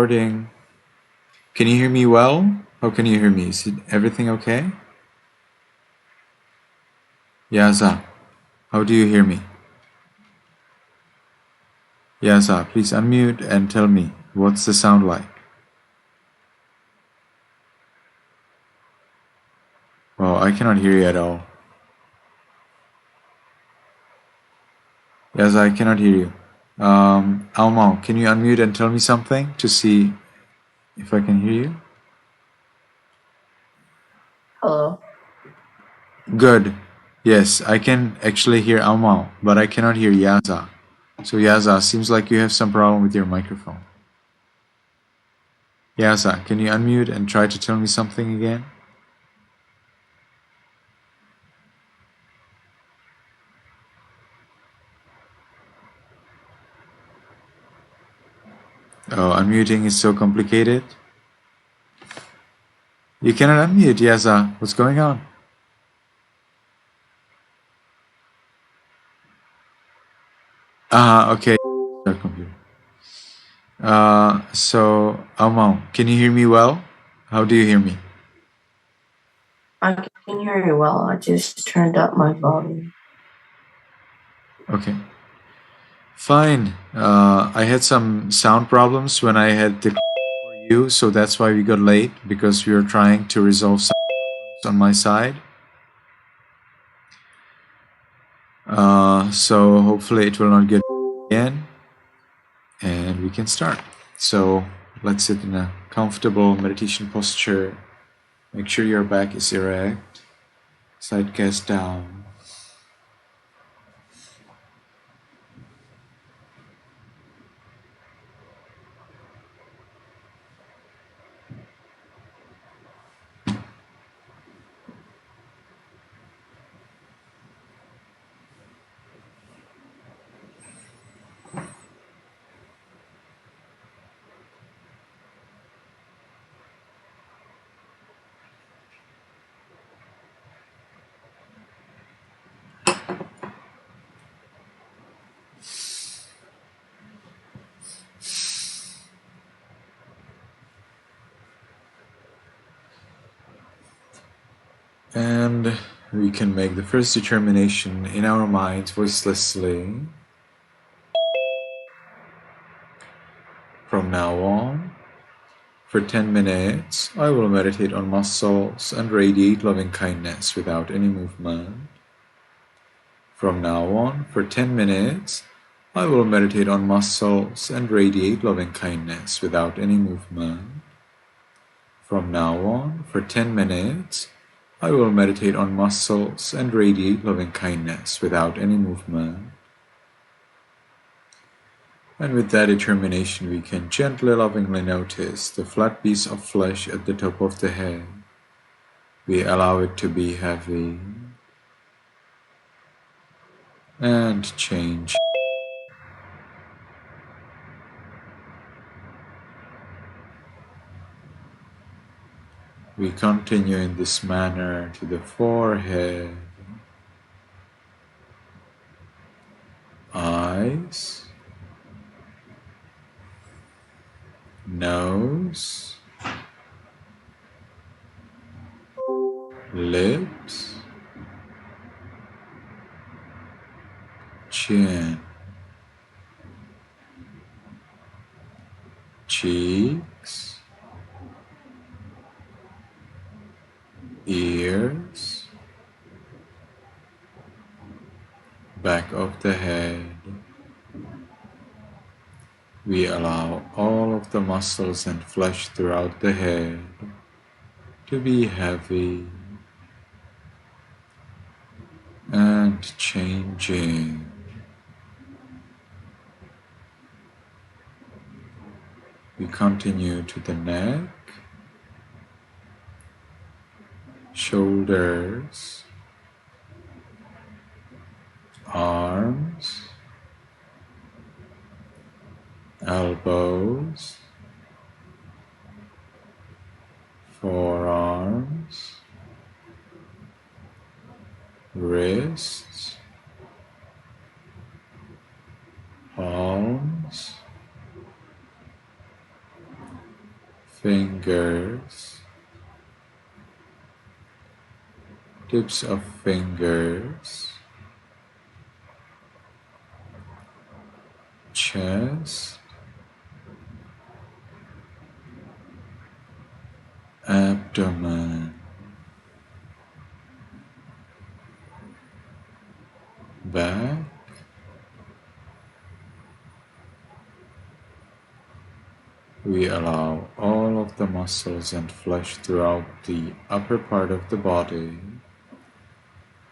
Recording. Can you hear me well? How can you hear me? Is it everything okay? Yaza, how do you hear me? Yaza, please unmute and tell me what's the sound like. Well, I cannot hear you at all. Yaza, I cannot hear you. Almao, can you unmute and tell me something to see if I can hear you? Hello. Good. Yes, I can actually hear Almao, but I cannot hear Yaza. So Yaza, seems like you have some problem with your microphone. Yaza, can you unmute and try to tell me something again? Oh, unmuting is so complicated. You cannot unmute, Yaza. What's going on? Okay. Start computer. So, Almao, can you hear me well? How do you hear me? I can hear you well. I just turned up my volume. Okay. Fine. I had some sound problems when I had the for you, so that's why we got late, because we were trying to resolve some problems on my side. So hopefully it will not get again, and we can start. So let's sit in a comfortable meditation posture. Make sure your back is erect, side cast down. And we can make the first determination in our minds voicelessly. From now on, for 10 minutes, I will meditate on muscles and radiate loving kindness without any movement. From now on, for 10 minutes, I will meditate on muscles and radiate loving kindness without any movement. From now on, for 10 minutes, I will meditate on muscles and radiate loving kindness without any movement. And with that determination, we can gently, lovingly notice the flat piece of flesh at the top of the head. We allow it to be heavy and change. We continue in this manner to the forehead, eyes, nose, lips, chin, cheeks, ears, back of the head. We allow all of the muscles and flesh throughout the head to be heavy and changing. We continue to the neck, shoulders, arms, elbows, forearms, wrists, palms, fingers, tips of fingers, chest, abdomen, back, we allow all of the muscles and flesh throughout the upper part of the body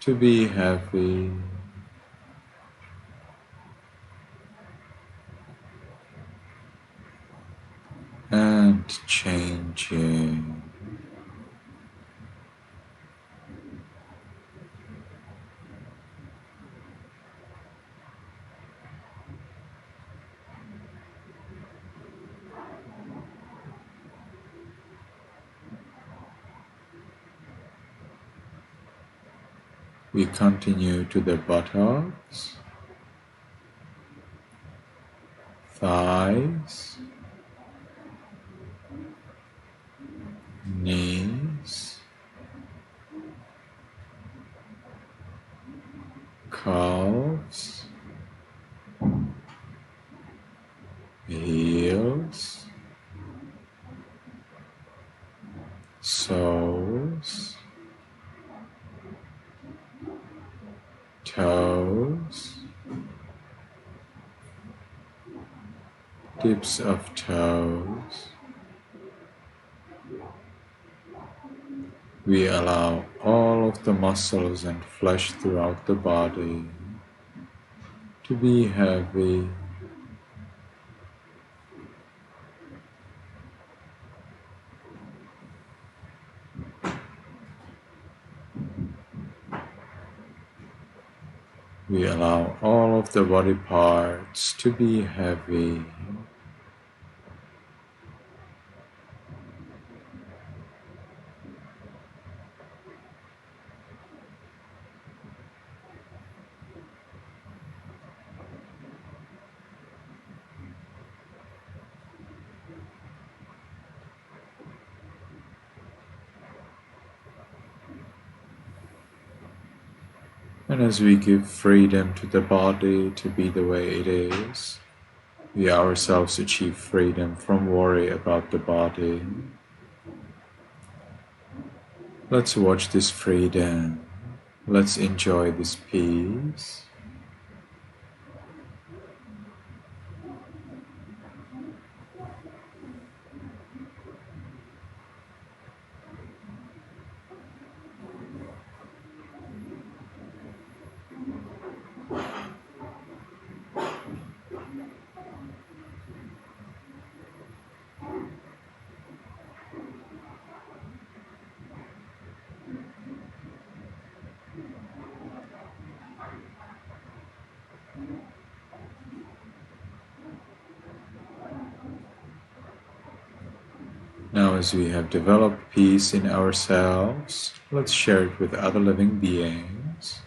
to be heavy and changing. We continue to the buttocks, thighs, knees, calves, heels, soles, toes, tips of toes. We allow all of the muscles and flesh throughout the body to be heavy We allow all of the body parts to be heavy. And as we give freedom to the body to be the way it is, we ourselves achieve freedom from worry about the body. Let's watch this freedom. Let's enjoy this peace. Now, as we have developed peace in ourselves, let's share it with other living beings.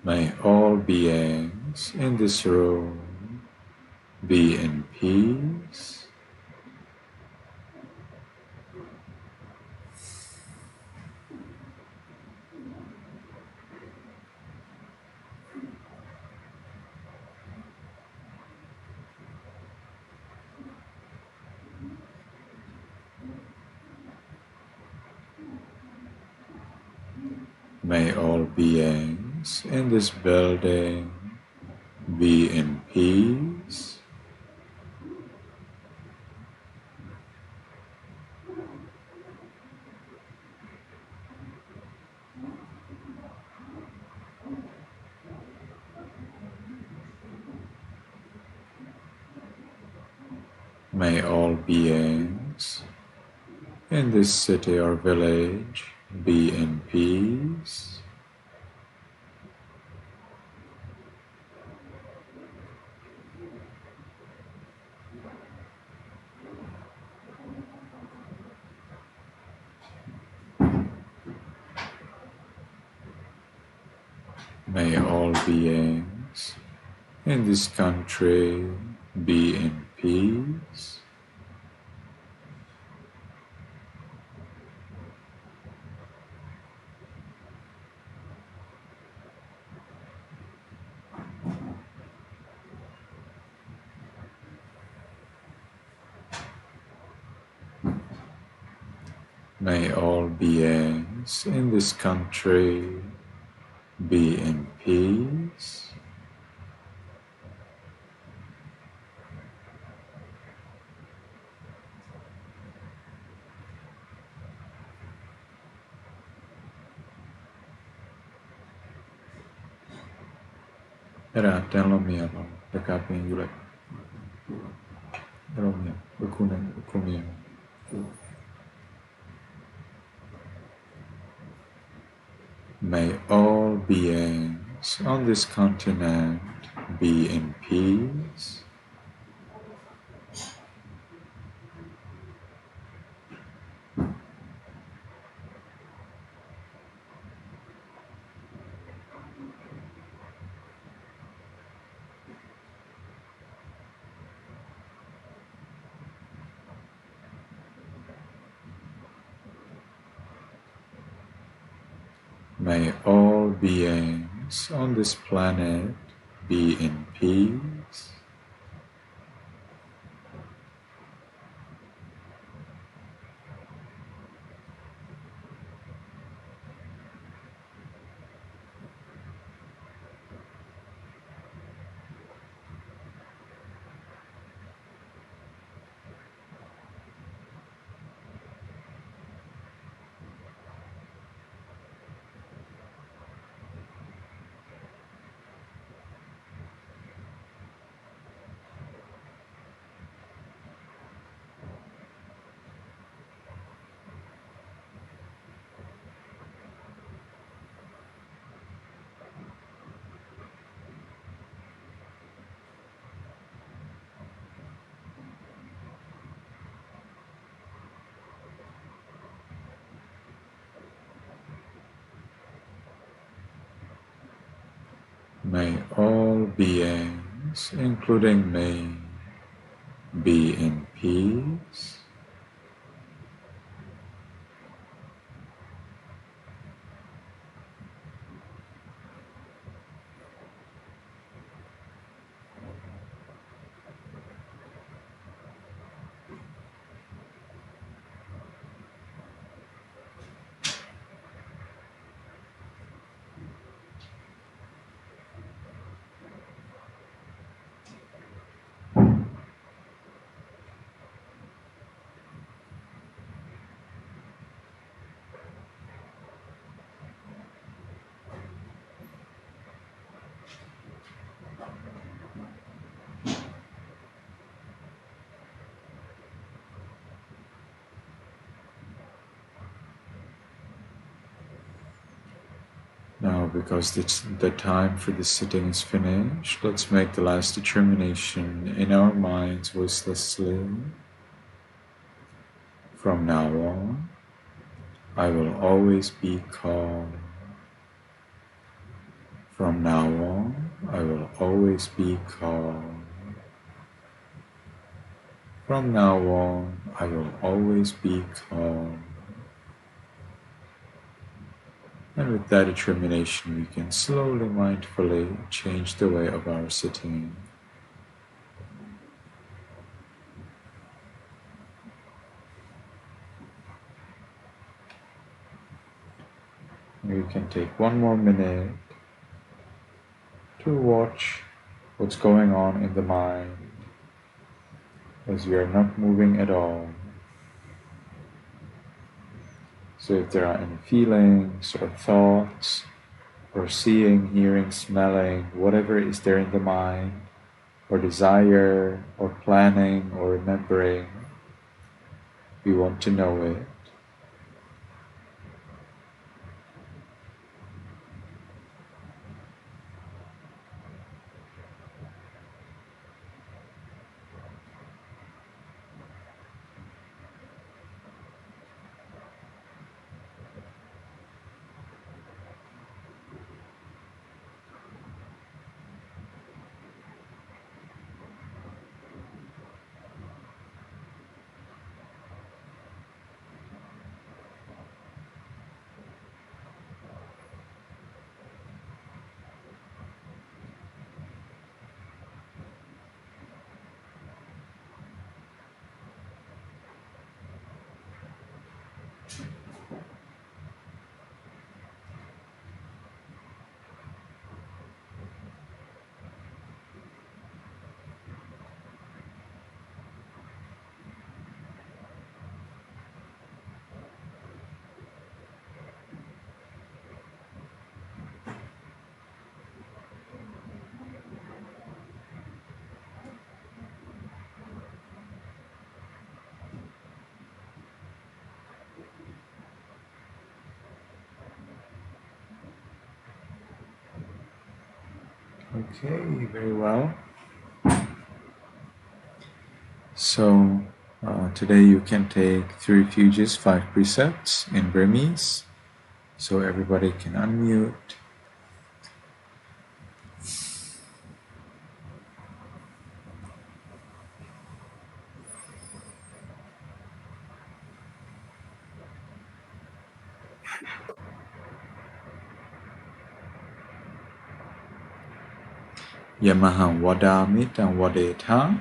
May all beings in this room be in peace. May all beings in this building be in peace. May all beings in this city or village be in peace. May all beings in this country be in peace. May all beings in this country be in peace. Era telomia lo, dekapin yulek. Telomia, ukunen, ukumia. May all beings on this continent be in peace. May all beings on this planet be in peace. May all beings, including me, be in peace. Now, because the time for the sitting is finished, let's make the last determination in our minds voicelessly. From now on, I will always be calm. From now on, I will always be calm. From now on, I will always be calm. And with that determination, we can slowly, mindfully change the way of our sitting. You can take one more minute to watch what's going on in the mind as we are not moving at all. So if there are any feelings or thoughts or seeing, hearing, smelling, whatever is there in the mind, or desire, or planning, or remembering, we want to know it. Okay, very well. So today you can take 3 refuges, 5 precepts in Burmese. So everybody can unmute. Yamaham Wadami Tam Wadeta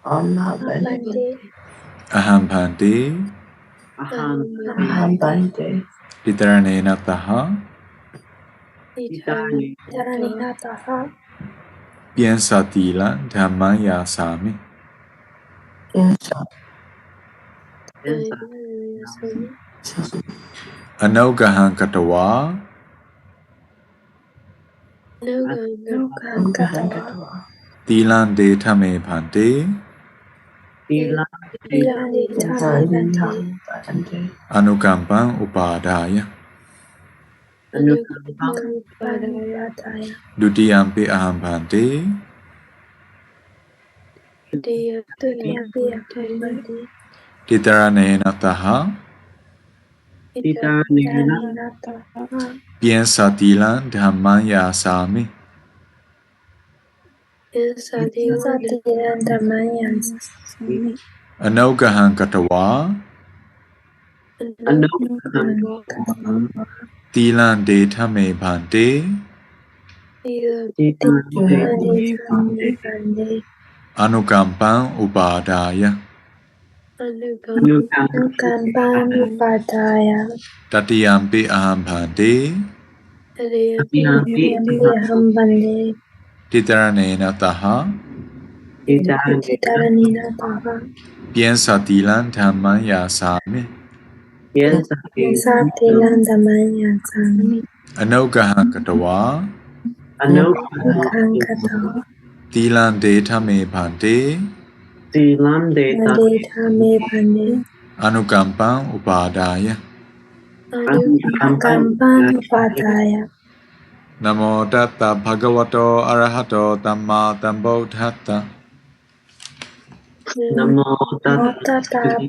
Aham Bhante Aham Bhante Ditaranena Taha Piensatila Dhammaya Sami Insa Anogahan Katawa Nukahangatwa Tilan De Tame Bhante Tani Bhante Anukampan Upadaya Dutiyampi Aham Bhante Ditaranena Taha Piensatilan Dhammaya Sami Anogahan Katawa Tilan De Tame Bhante Anukampan Upadaya Tatiyampi Aham Bhante Ditaranena Taha Piensatilan Dhammaya Sami Anogahan Katawa Tilan De Tame Bhante Anukampan Upadaya Namo Tata Bhagavato Arahato Tamma Sambuddhassa Namo Tassa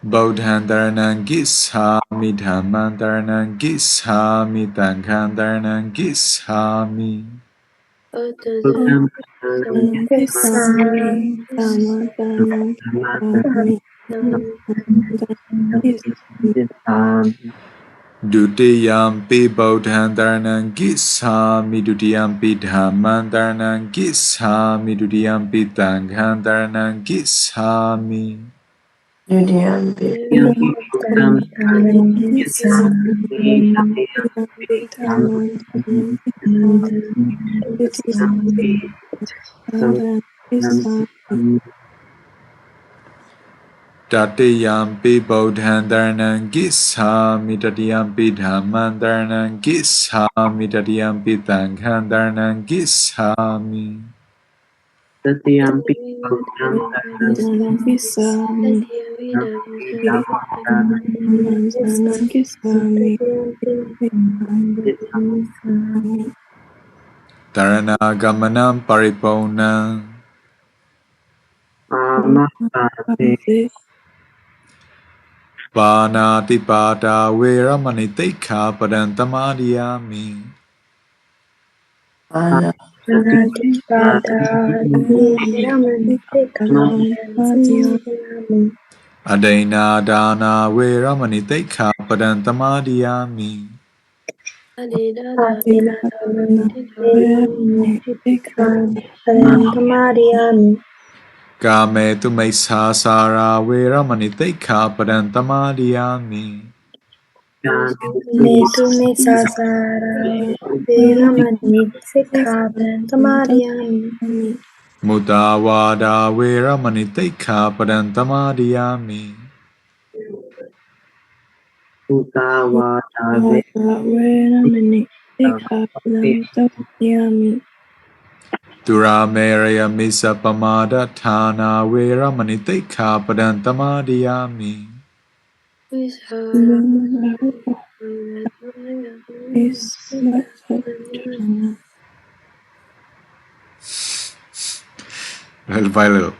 Bodhan Dharanang Gishami Dhamman Dharanang Gishami Tangham Dharanang Gishami Dutiyampi Bodhan Dharanang Gishami Dutiyampi Dhamman Dharanang Gishami Dutiyampi Tangham Dharanang Gishami Yudhiyampi Tatiyampi Bodhan Dharanang Gishami Tatiyampi Dhamman Dharanang Gishami Tatiyampi Tangham Dharanang Gishami Satyampi Taranagamanam Pariponam Panatipada Veramani Tekha Padantamadiyami Adaina Dana Veramani Tekha Padantamadiyami Kame Tumaisasara Veramani Tekha Padantamadiyami Mudawada Veramani Tekha Padantamadiyami Utavadave Veramani Sikkhapadam Tammayami. Durameraya misa pamada thana vera maniteka padantamadiyami. Little by little.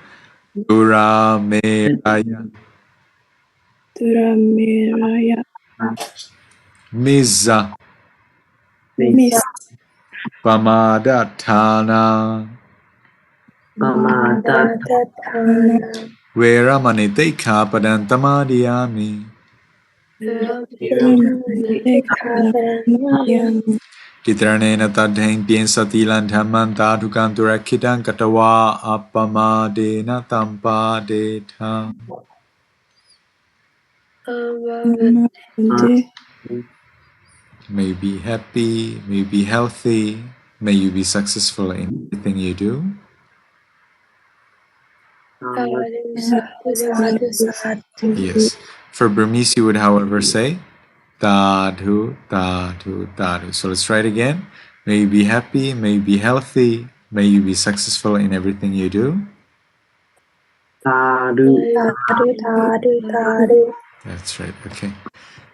Durameraya Duramiraya misa Mis pamada thana Madatatana vera maniteka padantamadiyami. Veramani Titranena tadheng piensatilan dhamman tadhukanturakhitan katawa appamadena tampadeta. May you be happy, may you be healthy, may you be successful in everything you do. Yes. For Burmese, you would, however, say Tadhu, Tadhu, Tadhu. So let's try it again. May you be happy, may you be healthy, may you be successful in everything you do. That's right. Okay.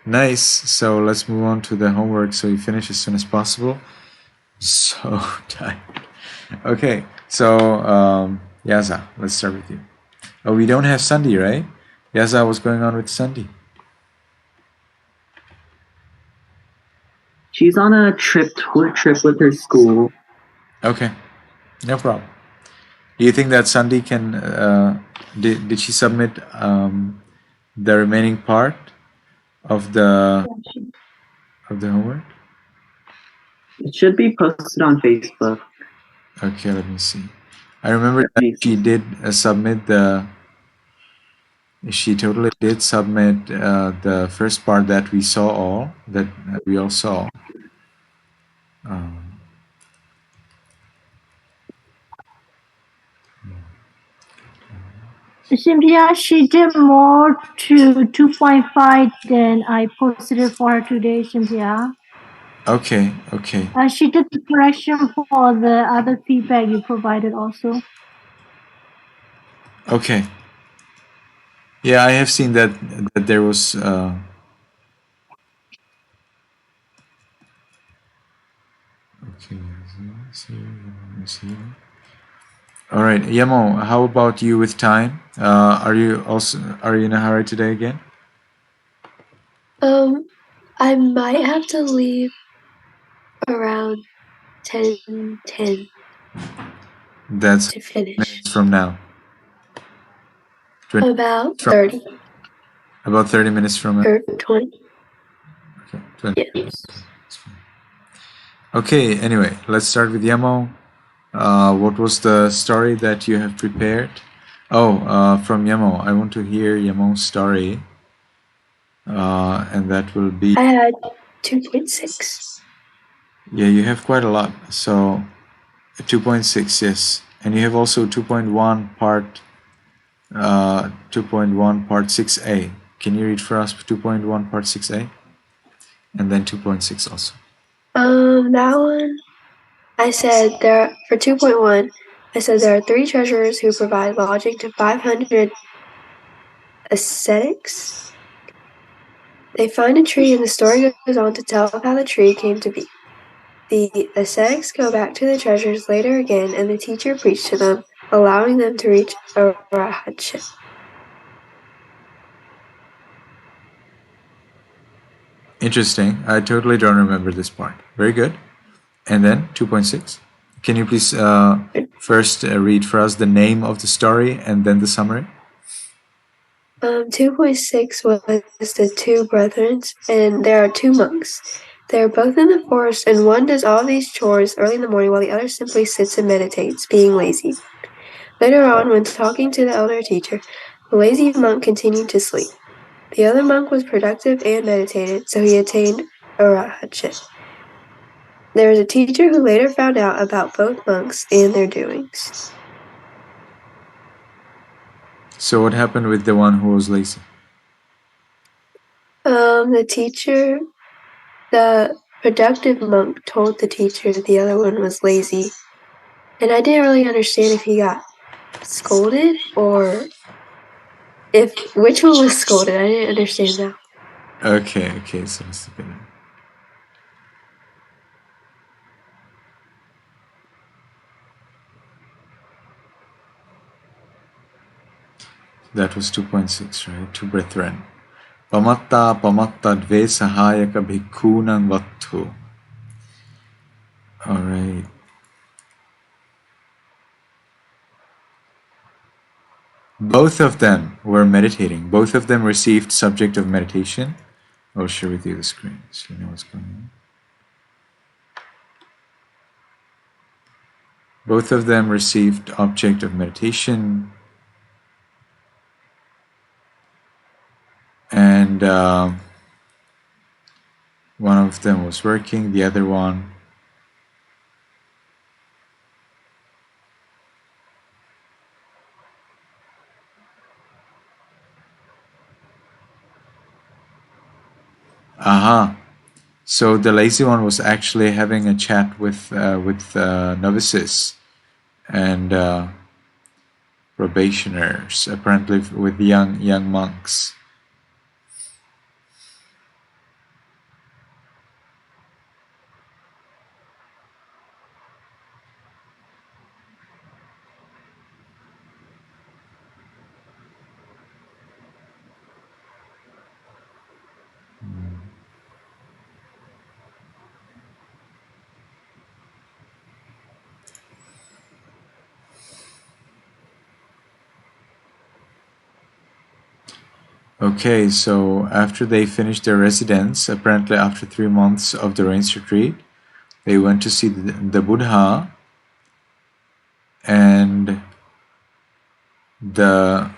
Nice. So let's move on to the homework so you finish as soon as possible. So tired. Okay. So Yaza, let's start with you. Oh, we don't have Sandy, right? Yaza, what's going on with Sandy? She's on a trip with her school. Okay. No problem. Do you think that Sandy can did she submit the remaining part of the homework? It should be posted on Facebook. Okay, let me see. I remember that she did submit the. She totally did submit the first part that we saw all that we all saw. Cynthia, she did more to 2.5 than I posted it for her today, Cynthia. Okay, okay. She did the correction for the other feedback you provided also. Okay. Yeah, I have seen that there was. Okay. All right, Yamo. How about you with time? Are you in a hurry today again? I might have to leave around 10:10 That's to finish. minutes from now. About 30 About 30 minutes from now. or 20. Okay, 20. Yes. Okay, anyway, let's start with Yamo. What was the story that you have prepared? Oh, from Yamo. I want to hear Yamo's story. And that will be. I had 2.6. Yeah, you have quite a lot. So 2.6, yes. And you have also 2.1 part 6A. Can you read for us 2.1 part 6A? And then 2.6 also. That one, I said for 2.1, I said there are 3 treasurers who provide lodging to 500 ascetics. They find a tree and the story goes on to tell of how the tree came to be. The ascetics go back to the treasurers later again and the teacher preached to them, allowing them to reach arahatship. Interesting. I totally don't remember this part. Very good. And then 2.6. Can you please first read for us the name of the story and then the summary? 2.6 was the 2 brethren, and there are 2 monks. They are both in the forest, and one does all these chores early in the morning while the other simply sits and meditates, being lazy. Later on, when talking to the elder teacher, the lazy monk continued to sleep. The other monk was productive and meditated, so he attained arahatship. There was a teacher who later found out about both monks and their doings. So what happened with the one who was lazy? The the productive monk told the teacher the other one was lazy. And I didn't really understand if he got scolded or which one was scolded. I didn't understand now. Okay, so let's look at it. That was 2.6, right? Two brethren. Pamatta dve sahayaka bhikkhunam vattu. All right. Both of them were meditating. Both of them received subject of meditation. I'll share with you the screen so you know what's going on. Both of them received object of meditation. And one of them was working, the other one so the lazy one was actually having a chat with novices and probationers, apparently with young monks. Okay, so after they finished their residence, apparently after 3 months of the rains retreat, they went to see the Buddha, and the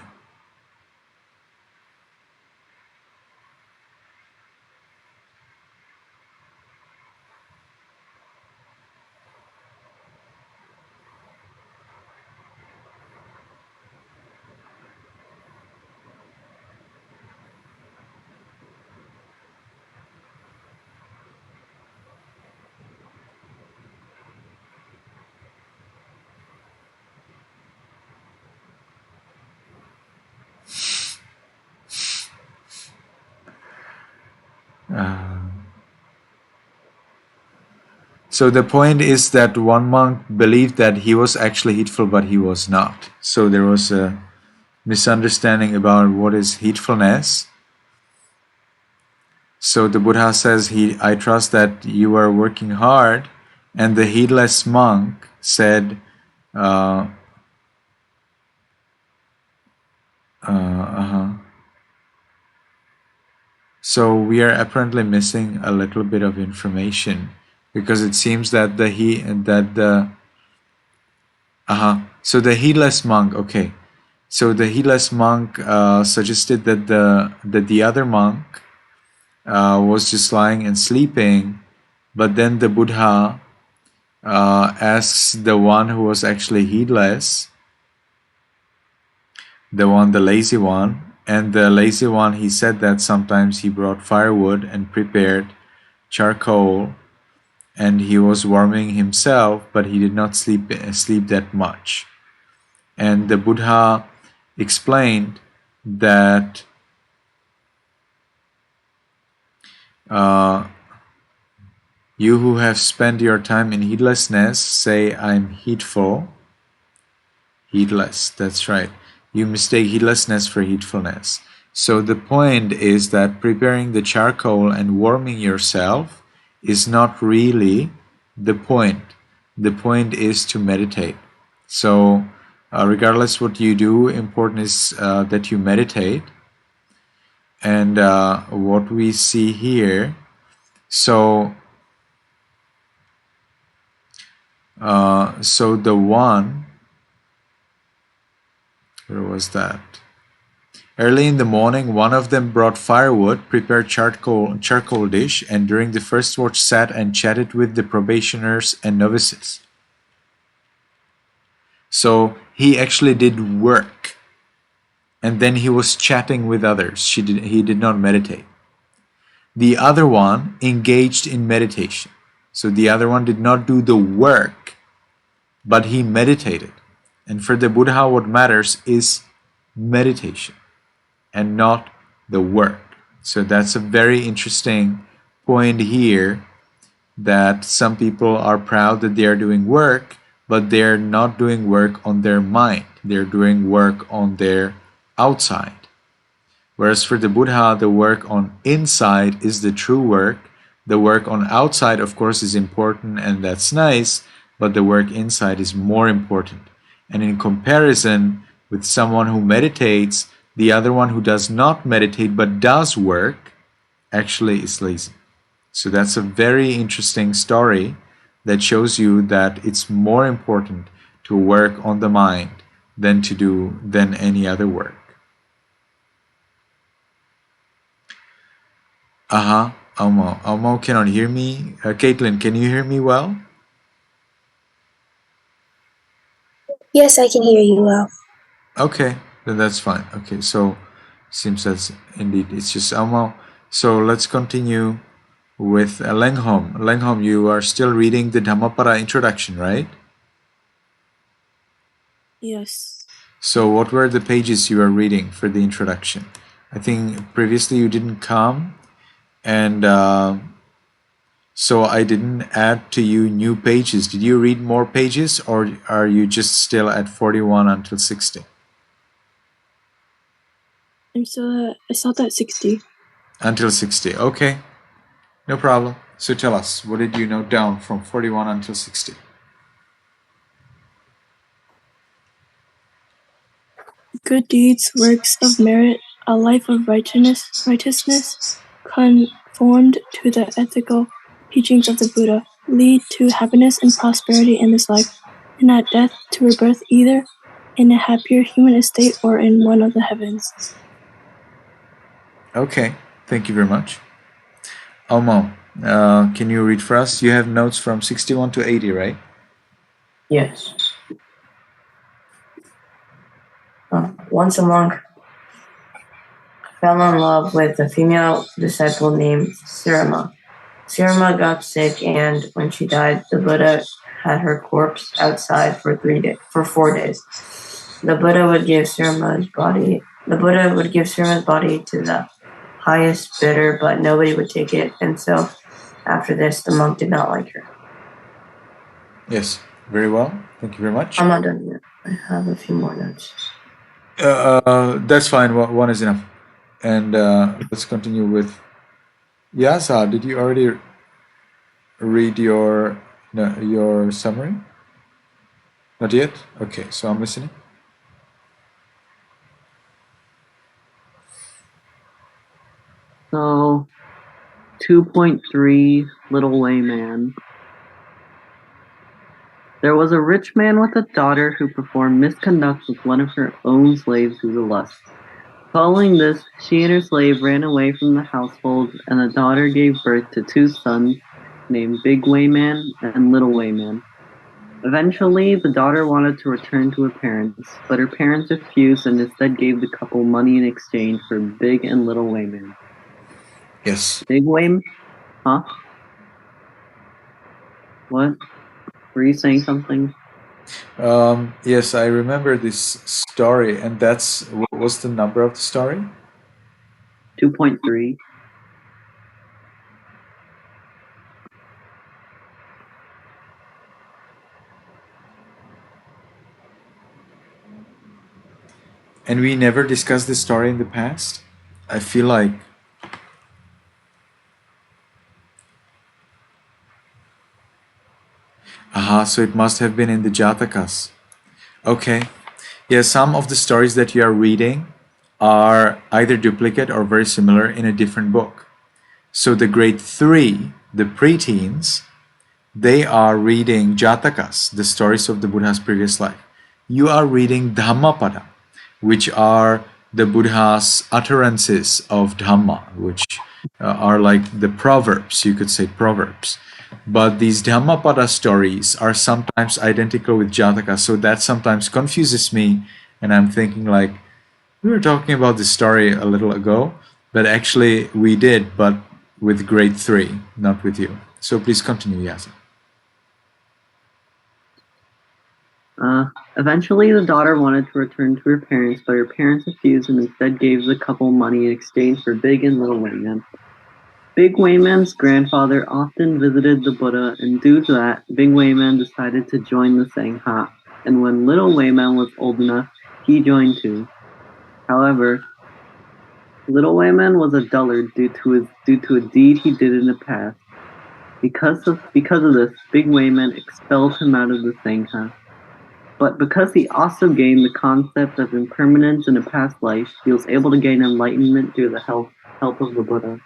so the point is that one monk believed that he was actually heedful, but he was not. So there was a misunderstanding about what is heedfulness. So the Buddha says, I trust that you are working hard, and the heedless monk said, So we are apparently missing a little bit of information, because it seems that so the heedless monk, okay. So the heedless monk suggested that the other monk was just lying and sleeping, but then the Buddha asks the one who was actually heedless, the lazy one, and the lazy one, he said that sometimes he brought firewood and prepared charcoal, and he was warming himself, but he did not sleep that much. And the Buddha explained that you who have spent your time in heedlessness say, I'm heedful. Heedless, that's right. You mistake heedlessness for heedfulness. So the point is that preparing the charcoal and warming yourself is not really the point. The point is to meditate. So regardless what you do, important is that you meditate. And what we see here, so the one, where was that? Early in the morning, one of them brought firewood, prepared charcoal dish, and during the first watch sat and chatted with the probationers and novices. So he actually did work, and then he was chatting with others. He did not meditate. The other one engaged in meditation. So the other one did not do the work, but he meditated. And for the Buddha, what matters is meditation and not the work. So that's a very interesting point here, that some people are proud that they are doing work, but they're not doing work on their mind. They're doing work on their outside. Whereas for the Buddha, the work on inside is the true work. The work on outside, of course, is important, and that's nice, but the work inside is more important. And in comparison with someone who meditates, the other one who does not meditate but does work actually is lazy. So that's a very interesting story that shows you that it's more important to work on the mind than any other work. Almo cannot hear me. Caitlin, can you hear me well? Yes, I can hear you well. Okay, then that's fine. Okay, so seems that's indeed it's just Almo. So let's continue with Lenghom. Lenghom, you are still reading the Dhammapada introduction, right? Yes. So what were the pages you are reading for the introduction? I think previously you didn't come, and so I didn't add to you new pages. Did you read more pages, or are you just still at 41 until 60? I stopped at 60. Until 60, okay. No problem. So tell us, what did you note down from 41 until 60? Good deeds, works of merit, a life of righteousness, conformed to the ethical teachings of the Buddha, lead to happiness and prosperity in this life, and at death to rebirth either in a happier human estate or in one of the heavens. Okay, thank you very much. Almo, can you read for us? You have notes from 61 to 80, right? Yes. Once a monk fell in love with a female disciple named Sirama. Sirama got sick, and when she died, the Buddha had her corpse outside for 4 days. The Buddha would give Sirama's body to the highest bidder, but nobody would take it, and so after this, the monk did not like her. Yes, very well. Thank you very much. I'm not done yet. I have a few more notes. That's fine. One is enough. And let's continue with Yasa. Did you already read your summary? Not yet? Okay, so I'm listening. So, 2.3 Little Layman. There was a rich man with a daughter who performed misconduct with one of her own slaves due to lust. Following this, she and her slave ran away from the household, and the daughter gave birth to 2 sons named Big Wayman and Little Wayman. Eventually, the daughter wanted to return to her parents, but her parents refused and instead gave the couple money in exchange for Big and Little Wayman. Yes. Big Wayman? Huh? What? Were you saying something? Yes, I remember this story, and what was the number of the story? 2.3. And we never discussed this story in the past? I feel like... so it must have been in the Jatakas. Okay. Yeah, some of the stories that you are reading are either duplicate or very similar in a different book. So the grade 3, the preteens, they are reading Jatakas, the stories of the Buddha's previous life. You are reading Dhammapada, which are the Buddha's utterances of Dhamma, which are like the proverbs, you could say proverbs. But these Dhammapada stories are sometimes identical with Jataka, so that sometimes confuses me, and I'm thinking like, we were talking about this story a little ago, but actually we did, but with grade 3, not with you. So please continue, Yasa. Eventually, the daughter wanted to return to her parents, but her parents refused and instead gave the couple money in exchange for Big and Little Wayman. Big Wayman's grandfather often visited the Buddha, and due to that, Big Wayman decided to join the Sangha. And when Little Wayman was old enough, he joined too. However, Little Wayman was a dullard due to a deed he did in the past. Because of this, Big Wayman expelled him out of the Sangha. But because he also gained the concept of impermanence in a past life, he was able to gain enlightenment through the help of the Buddha.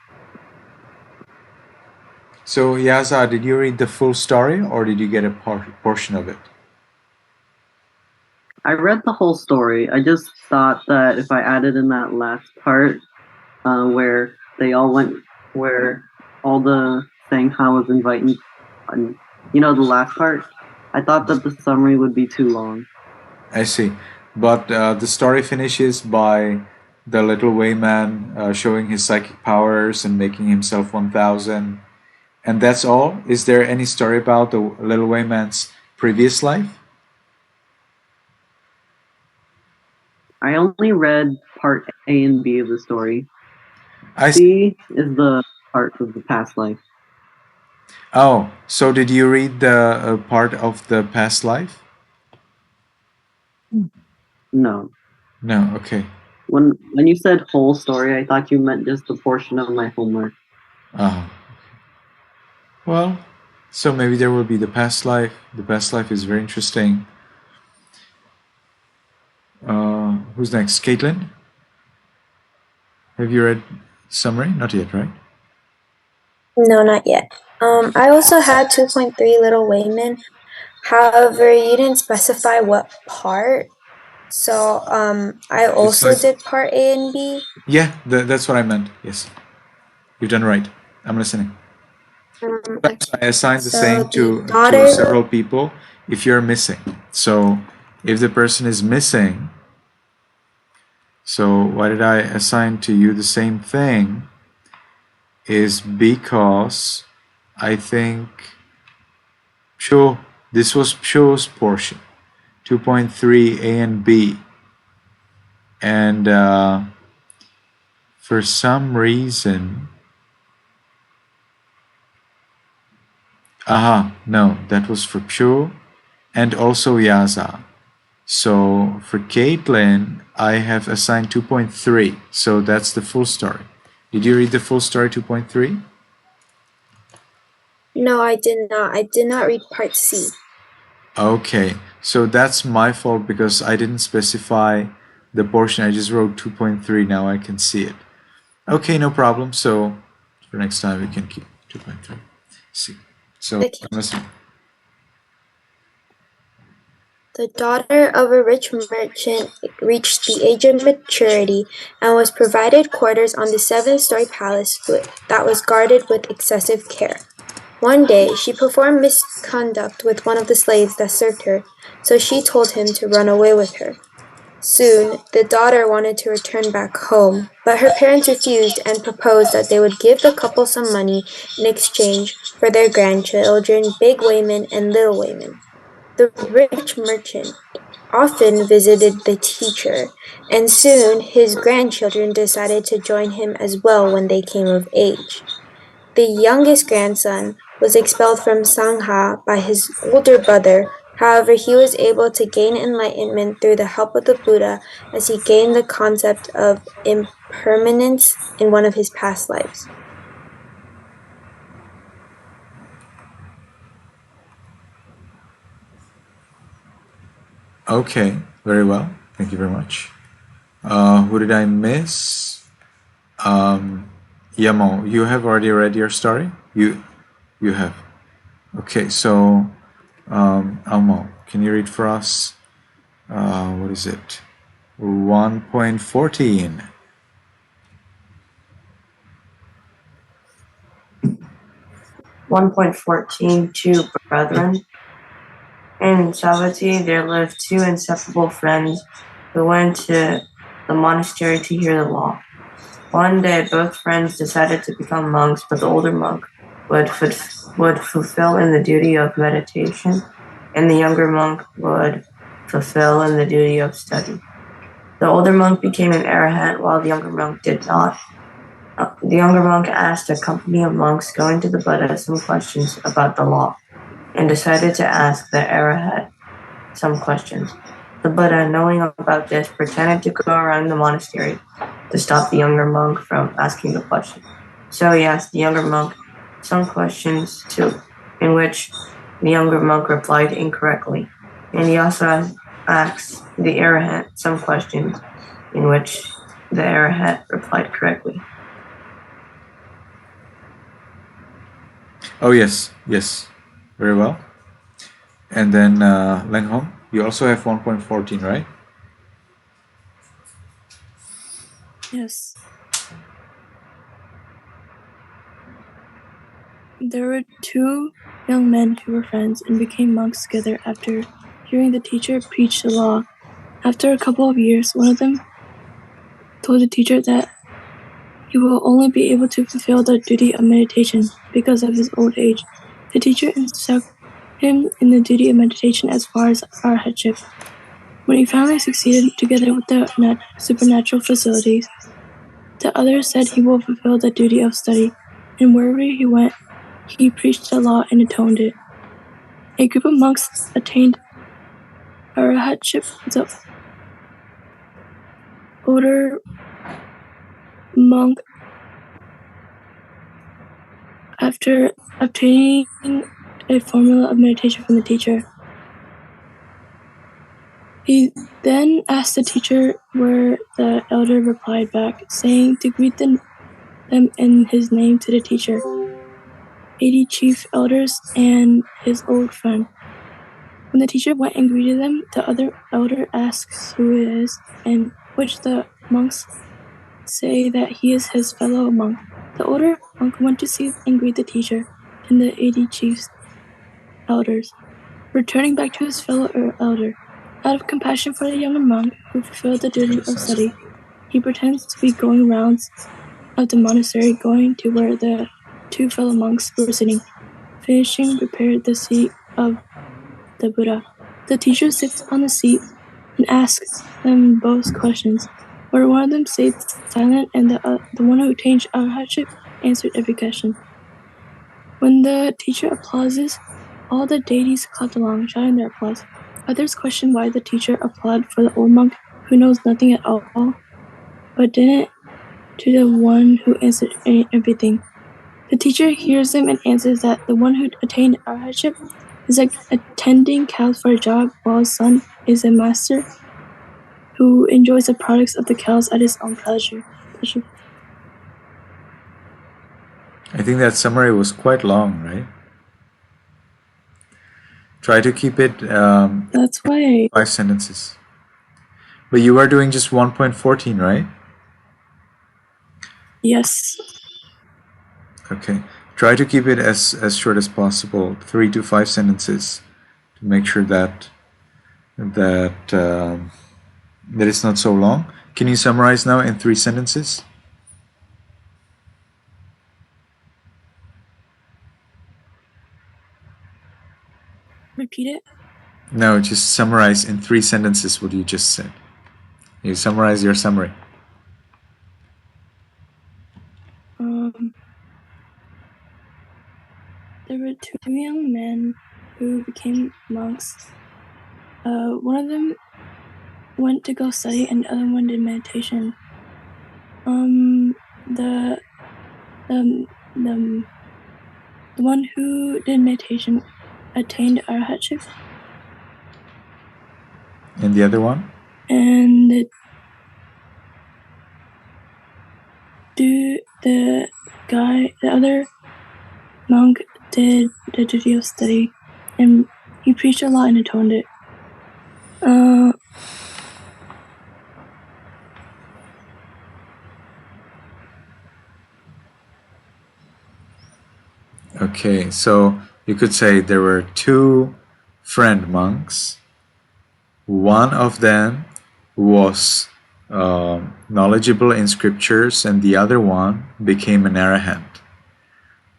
So, Yasa, did you read the full story or did you get a portion of it? I read the whole story. I just thought that if I added in that last part where they all went, where all the Sangha was inviting, the last part, I thought that the summary would be too long. I see. But the story finishes by the little Wayman showing his psychic powers and making himself 1,000. And that's all? Is there any story about the little Wayman's previous life? I only read part A and B of the story. I C is the part of the past life. Oh, so did you read the part of the past life? No. No, okay. When you said whole story, I thought you meant just the portion of my homework. Oh. Well, so maybe there will be the past life. The past life is very interesting. Who's next? Caitlin? Have you read summary? Not yet, right? No, not yet. I also had 2.3 Little Wayman. However, you didn't specify what part. So I also did part A and B. Yeah, that's what I meant. Yes. You've done right. I'm listening. I assigned the same to several people if you're missing. So if the person is missing, so why did I assign to you the same thing is because I think this was Pyo's portion, 2.3 A and B. And for some reason, no, that was for Pyo and also Yasa. So for Caitlin, I have assigned 2.3. So that's the full story. Did you read the full story 2.3? No, I did not. I did not read part C. Okay, so that's my fault because I didn't specify the portion. I just wrote 2.3. Now I can see it. Okay, no problem. So for next time, we can keep 2.3. See. So Okay. I'm listening. The daughter of a rich merchant reached the age of maturity and was provided quarters on the 7-story palace that was guarded with excessive care. One day, she performed misconduct with one of the slaves that served her, so she told him to run away with her. Soon, the daughter wanted to return back home, but her parents refused and proposed that they would give the couple some money in exchange for their grandchildren, Big Wayman and Little Wayman. The rich merchant often visited the teacher, and soon his grandchildren decided to join him as well when they came of age. The youngest grandson was expelled from Sangha by his older brother. However, he was able to gain enlightenment through the help of the Buddha as he gained the concept of impermanence in one of his past lives. Okay, very well. Thank you very much. Who did I miss? Yamo, you have already read your story? You have. Okay, so Almo, can you read for us? What is it? 1.14. Two brethren. In Savatthi there lived two inseparable friends who went to the monastery to hear the law. One day, both friends decided to become monks, but the older monk would fulfill in the duty of meditation, and the younger monk would fulfill in the duty of study. The older monk became an arahant, while the younger monk did not. The younger monk asked a company of monks going to the Buddha some questions about the law, and decided to ask the arahant some questions. The Buddha, knowing about this, pretended to go around the monastery to stop the younger monk from asking the question. So he asked the younger monk some questions in which the younger monk replied incorrectly. And he also asked the arahant some questions in which the arahant replied correctly. Oh, yes. Very well. And then, Leng Hong, you also have 1.14, right? Yes. There were two young men who were friends and became monks together after hearing the teacher preach the law. After a couple of years, one of them told the teacher that he will only be able to fulfill the duty of meditation because of his old age. The teacher instructed him in the duty of meditation as far as arhatship. When he finally succeeded, together with the supernatural facilities, the other said he will fulfill the duty of study, and wherever he went, he preached the law and atoned it. A group of monks attained arhatship. The older monk, after obtaining a formula of meditation from the teacher, he then asked the teacher, where the elder replied back, saying to greet them in his name to the teacher, 80 chief elders and his old friend. When the teacher went and greeted them, the other elder asks who it is, and which the monks say that he is his fellow monk. The older monk went to see and greet the teacher and the 80 chief elders, returning back to his fellow elder. Out of compassion for the younger monk who fulfilled the duty of study, he pretends to be going rounds of the monastery, going to where the two fellow monks were sitting. Finishing, prepared the seat of the Buddha. The teacher sits on the seat and asks them both questions, where one of them stayed silent and the one who attained arhatship answered every question. When the teacher applauses, all the deities clapped along, shouting their applause. Others questioned why the teacher applauded for the old monk who knows nothing at all, but didn't to the one who answered everything. The teacher hears them and answers that the one who attained arhatship is like attending cows for a job, while his son is a master who enjoys the products of the cows at his own pleasure. I think that summary was quite long, right? Try to keep it That's why 5 sentences. But you are doing just 1.14, right? yes. Okay. Try to keep it as short as possible, 3 to 5 sentences, to make sure that it's not so long. Can you summarize now in 3 sentences? Repeat it. No, just summarize in 3 sentences what you just said. You summarize your summary. There were two young men who became monks. One of them went to go study, and the other one did meditation. The one who did meditation attained arhatship, And the other one? and the other monk did the duty of study, and he preached a lot and atoned it. Okay, so you could say there were 2 friend monks. One of them was knowledgeable in scriptures, and the other one became an arahant.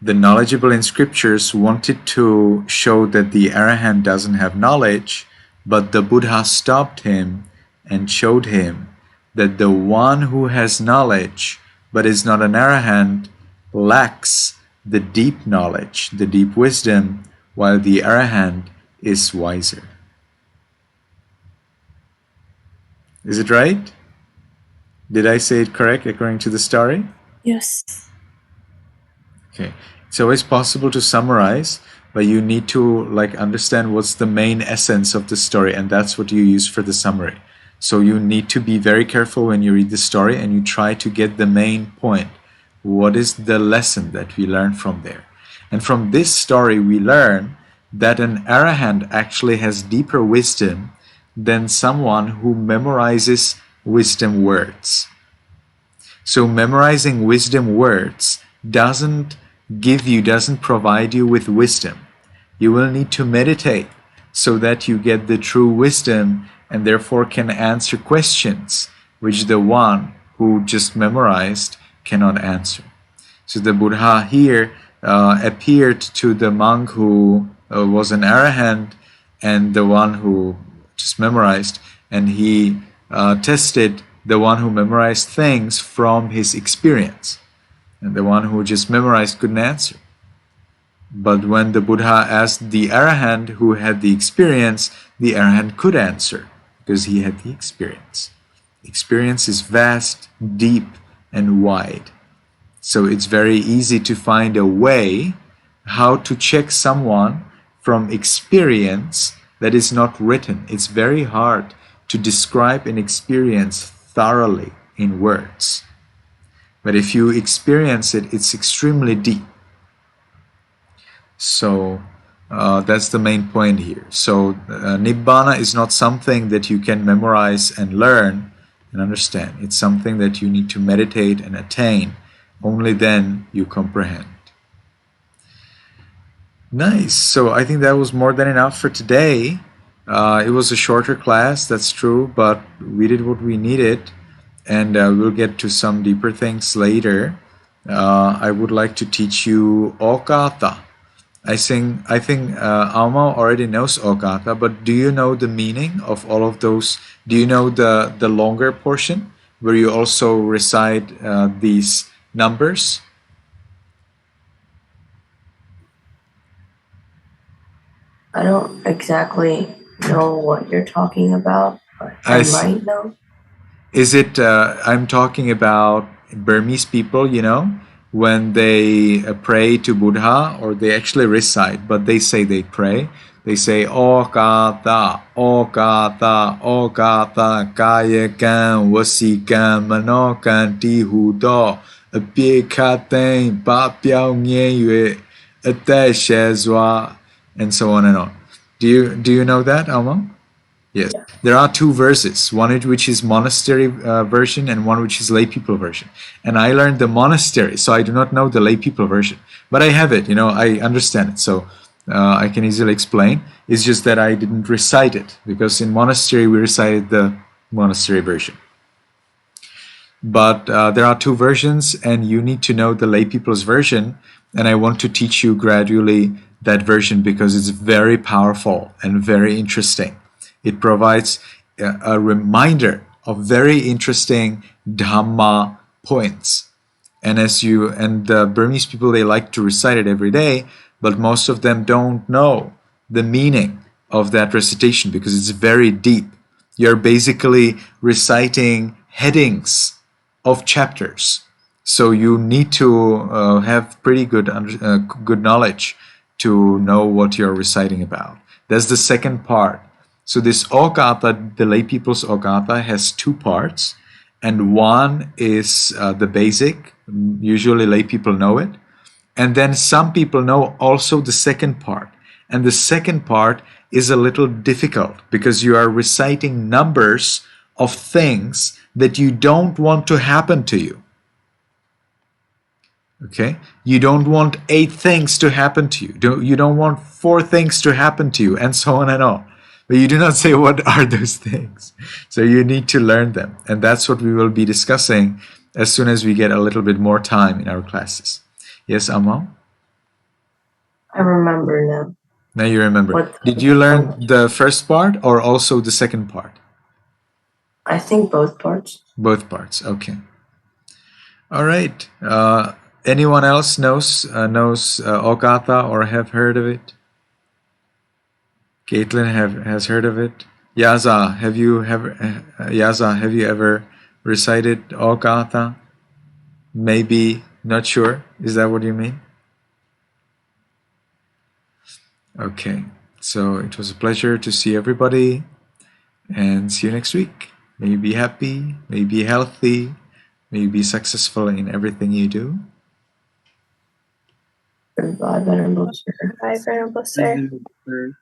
The knowledgeable in scriptures wanted to show that the arahant doesn't have knowledge, but the Buddha stopped him and showed him that the one who has knowledge but is not an arahant lacks the deep knowledge, the deep wisdom, while the arahant is wiser. Is it right? Did I say it correct according to the story? Yes. Okay. It's always possible to summarize, but you need to understand what's the main essence of the story, and that's what you use for the summary. So you need to be very careful when you read the story and you try to get the main point. What is the lesson that we learn from there? And from this story we learn that an arahant actually has deeper wisdom than someone who memorizes wisdom words. So memorizing wisdom words doesn't provide you with wisdom. You will need to meditate so that you get the true wisdom and therefore can answer questions which the one who just memorized cannot answer. So the Buddha here appeared to the monk who was an arahant and the one who just memorized, and he tested the one who memorized things from his experience. And the one who just memorized couldn't answer. But when the Buddha asked the arahant who had the experience, the arahant could answer because he had the experience. Experience is vast, deep, and wide. So it's very easy to find a way how to check someone from experience that is not written. It's very hard to describe an experience thoroughly in words. But if you experience it, it's extremely deep. So that's the main point here. So Nibbana is not something that you can memorize and learn and understand. It's something that you need to meditate and attain. Only then you comprehend. Nice. So I think that was more than enough for today. It was a shorter class, that's true, but we did what we needed. And we'll get to some deeper things later. I would like to teach you Okata. I think Alma already knows Okata, but do you know the meaning of all of those? Do you know the longer portion where you also recite these numbers? I don't exactly know what you're talking about, but I might know. Is it, I'm talking about Burmese people, when they pray to Buddha, or they actually recite, but they say they pray. They say, Okata, Okata, Okata, Kayakan, Wasikan, Manokan, Tihudo, Apikaten, Papiao Nye, Ateshezwa, and so on and on. Do you know that, Alma? Yes, there are two verses, one which is monastery version and one which is lay people version. And I learned the monastery, so I do not know the lay people version. But I have it, I understand it, so I can easily explain. It's just that I didn't recite it, because in monastery we recited the monastery version. But there are two versions, and you need to know the lay people's version, and I want to teach you gradually that version because it's very powerful and very interesting. It provides a reminder of very interesting Dhamma points. And the Burmese people, they like to recite it every day, but most of them don't know the meaning of that recitation because it's very deep. You're basically reciting headings of chapters. So you need to have pretty good knowledge to know what you're reciting about. That's the second part. So this Okata, the lay people's Okata, has two parts, and one is the basic. Usually lay people know it. And then some people know also the second part. And the second part is a little difficult because you are reciting numbers of things that you don't want to happen to you. Okay? You don't want 8 things to happen to you. You don't want 4 things to happen to you, and so on and on. but you do not say what are those things. So you need to learn them. And that's what we will be discussing as soon as we get a little bit more time in our classes. Yes, Amal? I remember now. Now you remember. What- Did you learn the first part or also the second part? I think both parts. Both parts. Okay. All right. Anyone else knows Okata or have heard of it? Caitlin has heard of it. Yaza, have you ever recited Okata? Maybe, not sure. Is that what you mean? Okay. So it was a pleasure to see everybody, and see you next week. May you be happy, may you be healthy, may you be successful in everything you do. Goodbye, Venerable Sir. Bye, Venerable Sir. Sir.